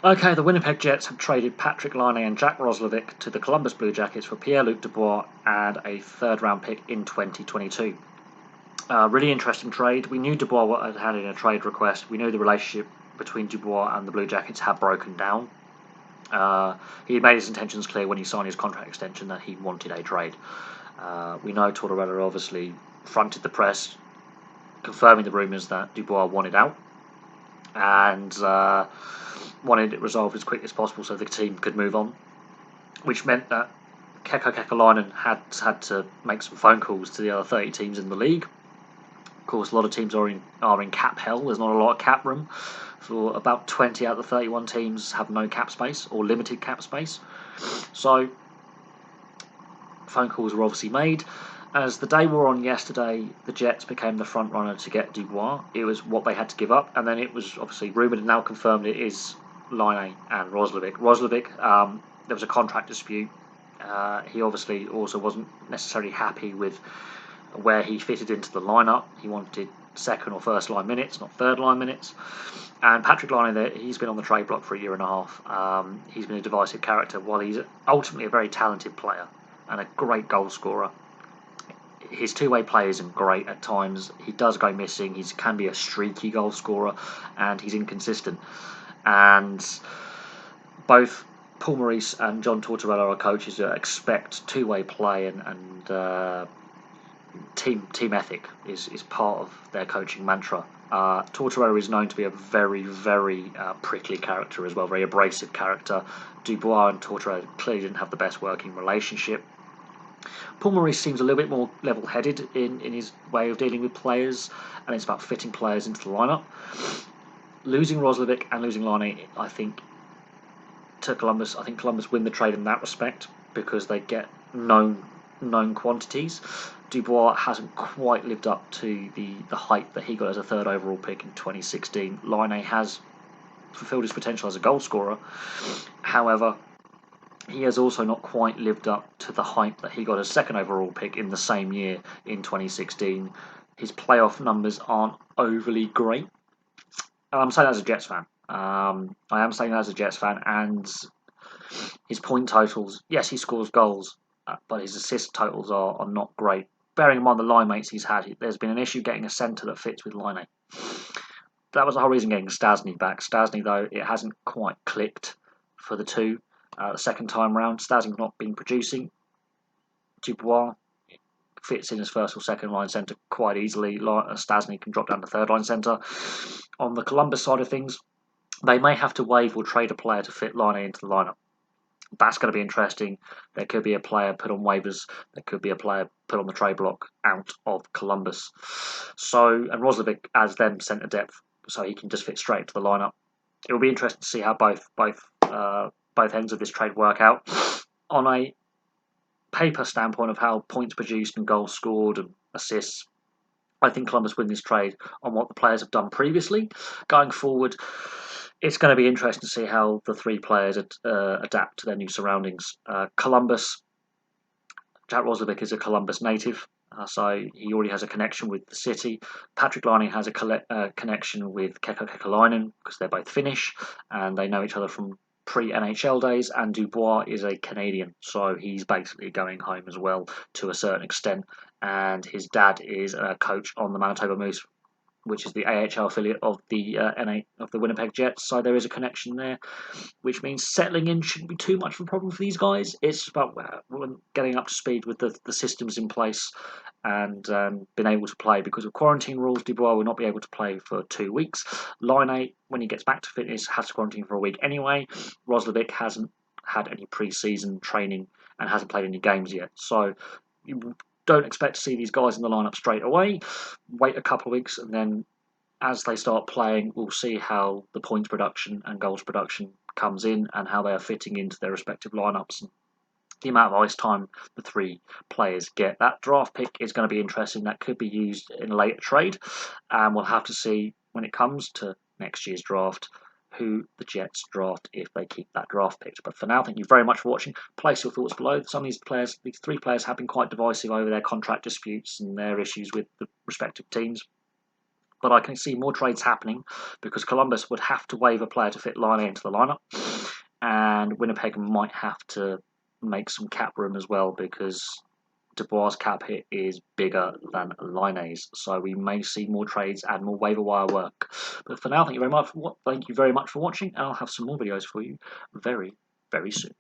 Okay, the Winnipeg Jets have traded Patrick Laine and Jack Roslovic to the Columbus Blue Jackets for Pierre-Luc Dubois and a third-round pick in 2022. Really interesting trade. We knew Dubois had had in a trade request. We knew the relationship between Dubois and the Blue Jackets had broken down. He made his intentions clear when he signed his contract extension that he wanted a trade. We know Tortorella obviously fronted the press, confirming the rumours that Dubois wanted out and wanted it resolved as quickly as possible so the team could move on, which meant that Kekalainen had to make some phone calls to the other 30 teams in the league. Of course, a lot of teams are in cap hell. There's not a lot of cap room. For about 20 out of the 31 teams have no cap space or limited cap space. So phone calls were obviously made. As the day wore on yesterday, the Jets became the front runner to get Dubois. It was what they had to give up, and then it was obviously rumoured and now confirmed it is Laine and Roslovic. Roslovic, there was a contract dispute. He obviously also wasn't necessarily happy with where he fitted into the lineup. He wanted second or first line minutes, not third line minutes. And Patrick Laine, he's been on the trade block for a year and a half. He's been a divisive character, while he's ultimately a very talented player and a great goal scorer. His two-way play isn't great at times. He does go missing. He can be a streaky goal scorer, and he's inconsistent. And both Paul Maurice and John Tortorella are coaches that expect two-way play and team ethic is part of their coaching mantra. Tortorella is known to be a very, very prickly character as well, very abrasive character. Dubois and Tortorella clearly didn't have the best working relationship. Paul Maurice seems a little bit more level-headed in his way of dealing with players, and it's about fitting players into the lineup. Losing Roslovic and losing Laine, I think, to Columbus, I think Columbus win the trade in that respect because they get known quantities. Dubois hasn't quite lived up to the hype that he got as a third overall pick in 2016. Laine has fulfilled his potential as a goal scorer. However, he has also not quite lived up to the hype that he got as second overall pick in the same year in 2016. His playoff numbers aren't overly great. And I'm saying that as a Jets fan. I am saying that as a Jets fan. And his point totals, yes, he scores goals, but his assist totals are not great. Bearing in mind the line mates he's had, there's been an issue getting a centre that fits with Laine. That was the whole reason getting Stastny back. Stastny, though, it hasn't quite clicked for the two. The second time round, Stastny's not been producing. Dubois fits in as first or second line centre quite easily. Stastny can drop down to third line centre. On the Columbus side of things, they may have to waive or trade a player to fit Laine into the lineup. That's going to be interesting. There could be a player put on waivers. There could be a player put on the trade block out of Columbus. And Roslovic adds them centre depth, so he can just fit straight into the lineup. It will be interesting to see how both ends of this trade work out. On a paper standpoint of how points produced and goals scored and assists, I think Columbus win this trade on what the players have done previously. Going forward, it's going to be interesting to see how the three players adapt to their new surroundings. Columbus, Jack Roslovic is a Columbus native, so he already has a connection with the city. Patrick Laine has a connection with Kekalainen because they're both Finnish and they know each other from pre-NHL days, and Dubois is a Canadian, so he's basically going home as well to a certain extent, and his dad is a coach on the Manitoba Moose, which is the AHL affiliate of the Winnipeg Jets, so there is a connection there, which means settling in shouldn't be too much of a problem for these guys. It's about getting up to speed with the systems in place and being able to play. Because of quarantine rules, Dubois will not be able to play for 2 weeks. Laine, when he gets back to fitness, has to quarantine for a week anyway. Roslovic hasn't had any pre-season training and hasn't played any games yet, so you don't expect to see these guys in the lineup straight away. Wait a couple of weeks, and then as they start playing, we'll see how the points production and goals production comes in and how they are fitting into their respective lineups and the amount of ice time the three players get. That draft pick is going to be interesting. That could be used in a later trade, and we'll have to see when it comes to next year's draft who the Jets draft if they keep that draft pick. But for now, thank you very much for watching. Place your thoughts below. Some of these three players have been quite divisive over their contract disputes and their issues with the respective teams. But I can see more trades happening because Columbus would have to waive a player to fit Laine into the lineup, and Winnipeg might have to make some cap room as well because Dubois' cap hit is bigger than Laine's, so we may see more trades and more waiver wire work. But for now, thank you very much for watching, and I'll have some more videos for you very, very soon.